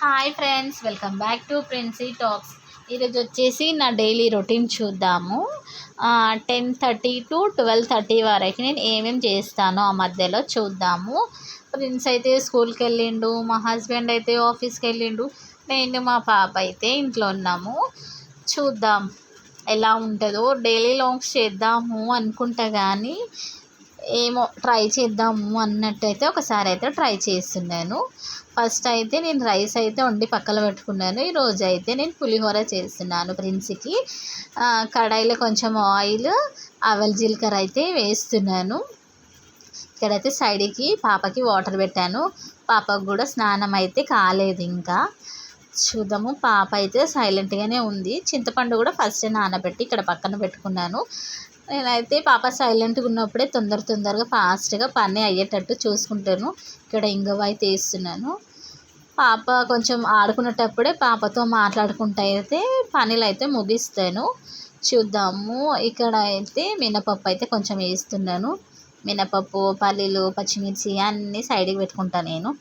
Hi friends, welcome back to Princy talks. ఈరోజు వచ్చేసి నా డైలీ రొటీన్ చూద్దాము. 10:30 టు 12:30 వరకు నేను ఏమేమి చేస్తానో ఆ మధ్యలో చూద్దాము. ప్రిన్స్ అయితే స్కూల్కి వెళ్ళిండు, మా హస్బెండ్ అయితే ఆఫీస్కి వెళ్ళిండు, నేను మా పాప అయితే ఇంట్లో ఉన్నాము. చూద్దాం ఎలా ఉంటుందో. డైలీ లాంగ్స్ చేద్దాము అనుకుంటా కానీ ఏమో ట్రై చేద్దాము అన్నట్టయితే ఒకసారి అయితే ట్రై చేస్తున్నాను. ఫస్ట్ అయితే నేను రైస్ అయితే వండి పక్కన పెట్టుకున్నాను. ఈరోజు అయితే నేను పులిహోర చేస్తున్నాను ప్రిన్స్కి. కడాయిలో కొంచెం ఆయిల్, ఆవాల జీలకర్ర అయితే వేస్తున్నాను. ఇక్కడైతే సైడ్కి పాపకి వాటర్ పెట్టాను. పాపకు కూడా స్నానం అయితే కాలేదు ఇంకా. చూద్దాము. పాప అయితే సైలెంట్గానే ఉంది. చింతపండు కూడా ఫస్ట్ నానబెట్టి ఇక్కడ పక్కన పెట్టుకున్నాను. నేనైతే పాప సైలెంట్గా ఉన్నప్పుడే తొందరగా ఫాస్ట్గా పని అయ్యేటట్టు చూసుకుంటాను. ఇక్కడ ఇంగువ అయితే వేస్తున్నాను. పాప కొంచెం ఆడుకునేటప్పుడే పాపతో మాట్లాడుకుంటూ అయితే పనులు అయితే ముగిస్తాను. చూద్దాము. ఇక్కడ అయితే మినపప్పు అయితే కొంచెం వేస్తున్నాను. మినపప్పు, పల్లీలు, పచ్చిమిర్చి అన్నీ సైడ్కి పెట్టుకుంటాను నేను.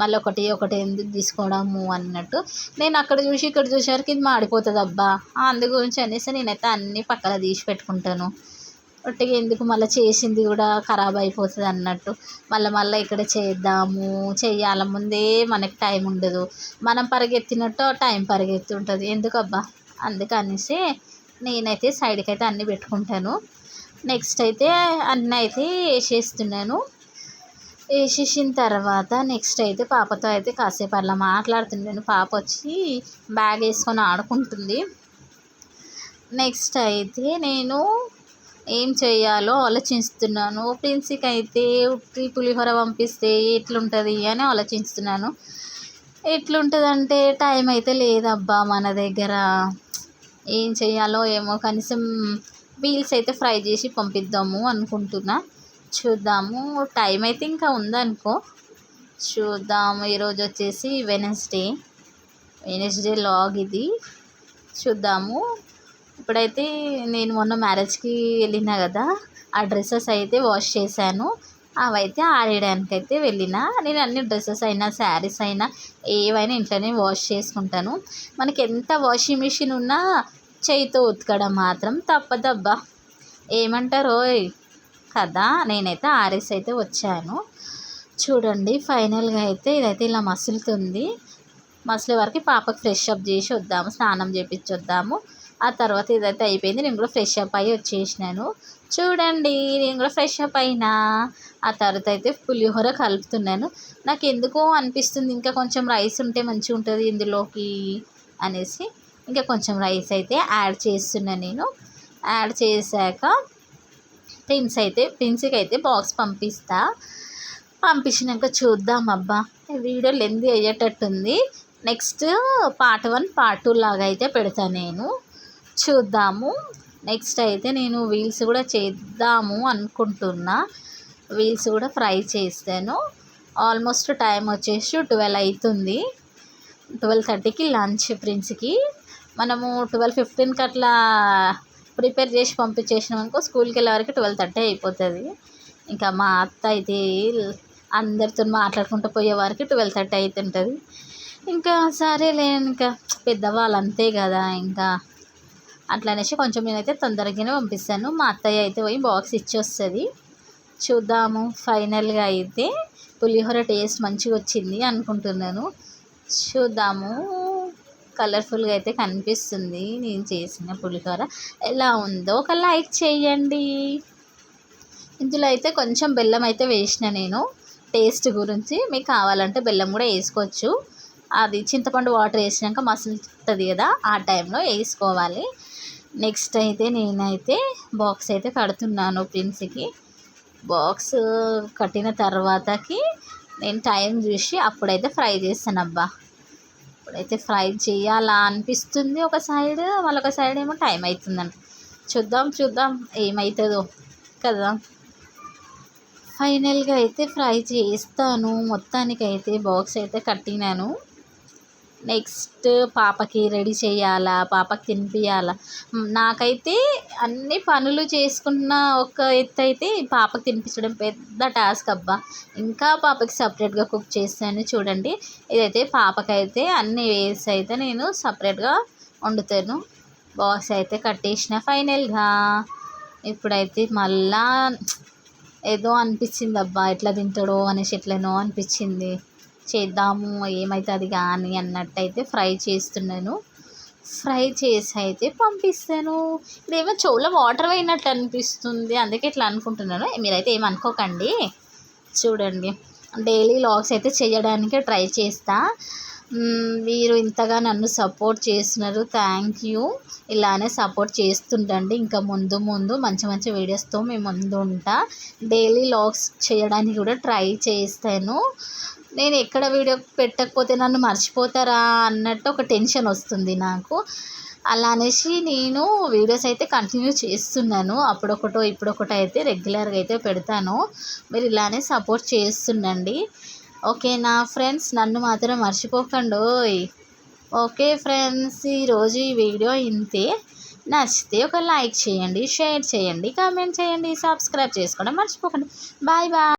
మళ్ళీ ఒకటి ఎందుకు తీసుకోవడము అన్నట్టు. నేను అక్కడ చూసి ఇక్కడ చూసేసరికి ఇది మాడిపోతుంది అబ్బా, అందు గురించి అనేసి నేనైతే అన్నీ పక్కన తీసి పెట్టుకుంటాను. ఒట్టిగా ఎందుకు మళ్ళీ చేసింది కూడా ఖరాబ్ అయిపోతుంది అన్నట్టు. మళ్ళీ ఇక్కడ చేద్దాము చెయ్యాల ముందే మనకి టైం ఉండదు. మనం పరిగెత్తినట్టు టైం పరిగెత్తుంటుంది ఎందుకబ్బా. అందుకనేసి నేనైతే సైడ్కి అయితే అన్నీ పెట్టుకుంటాను. నెక్స్ట్ అయితే అన్నీ అయితే వేసేస్తున్నాను. వేసేసిన తర్వాత నెక్స్ట్ అయితే పాపతో అయితే కాసేపు అలా మాట్లాడుతున్నాను. పాప వచ్చి బ్యాగ్ వేసుకొని ఆడుకుంటుంది. నెక్స్ట్ అయితే నేను ఏం చేయాలో ఆలోచిస్తున్నాను. ప్రిన్సీకి అయితే ఉట్టి పులిహోర పంపిస్తే ఎట్లుంటుంది అని ఆలోచిస్తున్నాను. ఎట్లుంటుందంటే టైం అయితే లేదబ్బా మన దగ్గర. ఏం చేయాలో ఏమో. కనీసం వీల్స్ అయితే ఫ్రై చేసి పంపిద్దాము అనుకుంటున్నా. చూద్దాము. టైం అయితే ఇంకా ఉందనుకో. చూద్దాము. ఈరోజు వచ్చేసి వెనస్డే లాగ్ ఇది. చూద్దాము. ఇప్పుడైతే నేను మొన్న మ్యారేజ్కి వెళ్ళినా కదా, ఆ డ్రెస్సెస్ అయితే వాష్ చేశాను. అవైతే ఆరేయడానికి అయితే వెళ్ళిన. నేను అన్ని డ్రెస్సెస్ అయినా శారీస్ అయినా ఏవైనా ఇంట్లోనే వాష్ చేసుకుంటాను. మనకి ఎంత వాషింగ్ మిషన్ ఉన్నా చేయితో ఉతకడం మాత్రం తప్పదబ్బా. ఏమంటారో కదా. నేనైతే ఆరేసి అయితే వచ్చాను. చూడండి ఫైనల్గా అయితే ఇదైతే ఇలా మసులుతుంది. మసిలే వరకు పాపకు ఫ్రెష్ అప్ చేసి వద్దాము, స్నానం చేపించి వద్దాము. ఆ తర్వాత ఇదైతే అయిపోయింది. నేను కూడా ఫ్రెష్ అప్ అయ్యి వచ్చేసినాను. చూడండి నేను కూడా ఫ్రెష్ అప్ అయినా. ఆ తర్వాత అయితే పులిహోర కలుపుతున్నాను. నాకు ఎందుకో అనిపిస్తుంది ఇంకా కొంచెం రైస్ ఉంటే మంచిగా ఉంటుంది ఇందులోకి అనేసి ఇంకా కొంచెం రైస్ అయితే యాడ్ చేస్తున్నాను నేను. యాడ్ చేశాక ప్రిన్స్కి అయితే బాక్స్ పంపించినాక చూద్దాం అబ్బా. వీడియో లెంత్ అయ్యేటట్టుంది. నెక్స్ట్ పార్ట్ 1 పార్ట్ 2 లాగా అయితే పెడతాను నేను. చూద్దాము. నెక్స్ట్ అయితే నేను వీల్స్ కూడా చేద్దాము అనుకుంటున్నా. వీల్స్ కూడా ఫ్రై చేస్తాను. ఆల్మోస్ట్ టైం వచ్చేసి 12 అవుతుంది. 12:30కి లంచ్ ప్రిన్స్కి. మనము 12:15కి అట్లా ప్రిపేర్ చేసి పంపించేసినాం అనుకో, స్కూల్కి వెళ్ళే వరకు 12:30 అయిపోతుంది. ఇంకా మా అత్త అయితే అందరితో మాట్లాడుకుంటూ పోయే వరకు 12:30 అవుతుంటుంది. ఇంకా సరేలే, ఇంకా పెద్దవాళ్ళు అంతే కదా. ఇంకా అట్లా అనేసి కొంచెం నేనైతే తొందరగానే పంపిస్తాను. మా అత్తయ్య అయితే పోయి బాక్స్ ఇచ్చి వస్తుంది. చూద్దాము. ఫైనల్గా అయితే పులిహోర టేస్ట్ మంచిగా వచ్చింది అనుకుంటున్నాను. చూద్దాము. కలర్ఫుల్గా అయితే కనిపిస్తుంది నేను చేసిన పులిహోర. ఎలా ఉందో ఒక లైక్ చేయండి. ఇందులో అయితే కొంచెం బెల్లం అయితే వేసిన నేను టేస్ట్ గురించి. మీకు కావాలంటే బెల్లం కూడా వేసుకోవచ్చు. అది చింతపండు వాటర్ వేసినాక మసులుతుంది కదా, ఆ టైంలో వేసుకోవాలి. నెక్స్ట్ అయితే నేనైతే బాక్స్ అయితే కడుతున్నాను ప్రిన్స్కి. బాక్స్ కట్టిన తర్వాతకి నేను టైం చూసి అప్పుడైతే ఫ్రై చేస్తాను అబ్బా. ఇప్పుడైతే ఫ్రై చేయాలా అనిపిస్తుంది ఒక సైడ్, మళ్ళొక సైడ్ ఏమో టైం అవుతుందని. చూద్దాం ఏమవుతుందో కదా. ఫైనల్గా అయితే ఫ్రై చేస్తాను. మొత్తానికైతే బాక్స్ అయితే కట్టినాను. నెక్స్ట్ పాపకి రెడీ చేయాలా, పాపకి తినిపియాలా. నాకైతే అన్ని పనులు చేసుకున్న ఒక ఎత్తు అయితే పాపకి తినిపించడం పెద్ద టాస్క్ అబ్బా. ఇంకా పాపకి సపరేట్గా కుక్ చేస్తాను చూడండి. ఇదైతే పాపకైతే అన్నీ వేసి అయితే నేను సపరేట్గా వండుతాను. బాక్స్ అయితే కట్టేసిన ఫైనల్గా. ఇప్పుడైతే మళ్ళా ఏదో అనిపించింది అబ్బా, ఎట్లా తింటాడో అనేసి ఎట్లనో అనిపించింది. చేద్దాము ఏమవుతుంది కానీ అన్నట్టయితే ఫ్రై చేస్తున్నాను. ఫ్రై చేసి అయితే పంపిస్తాను. ఇదేమో చెవులో వాటర్ పోయినట్టు అనిపిస్తుంది, అందుకే ఇట్లా అనుకుంటున్నాను. మీరైతే ఏమనుకోకండి. చూడండి, డైలీ వ్లాగ్స్ అయితే చేయడానికి ట్రై చేస్తా. మీరు ఇంతగా నన్ను సపోర్ట్ చేస్తున్నారు, థ్యాంక్ యూ. ఇలానే సపోర్ట్ చేస్తుండండి. ఇంకా ముందు ముందు మంచి మంచి వీడియోస్తో మేము ముందు ఉంటా. డైలీ వ్లాగ్స్ చేయడానికి కూడా ట్రై చేస్తాను. నేను ఎక్కడ వీడియో పెట్టకపోతే నన్ను మర్చిపోతారా అన్నట్టు ఒక టెన్షన్ వస్తుంది నాకు. అలా అనేసి నేను వీడియోస్ అయితే కంటిన్యూ చేస్తున్నాను. అప్పుడొకటో ఇప్పుడొకటో అయితే రెగ్యులర్గా అయితే పెడతాను. మీరు ఇలానే సపోర్ట్ చేస్తుండండి, ఓకేనా ఫ్రెండ్స్? నన్ను మాత్రం మర్చిపోకండి. ఓకే ఫ్రెండ్స్, ఈరోజు ఈ వీడియో ఇంతే. నచ్చితే ఒక లైక్ చేయండి, షేర్ చేయండి, కామెంట్ చేయండి, సబ్స్క్రైబ్ చేసుకోవడం మర్చిపోకండి. Bye bye.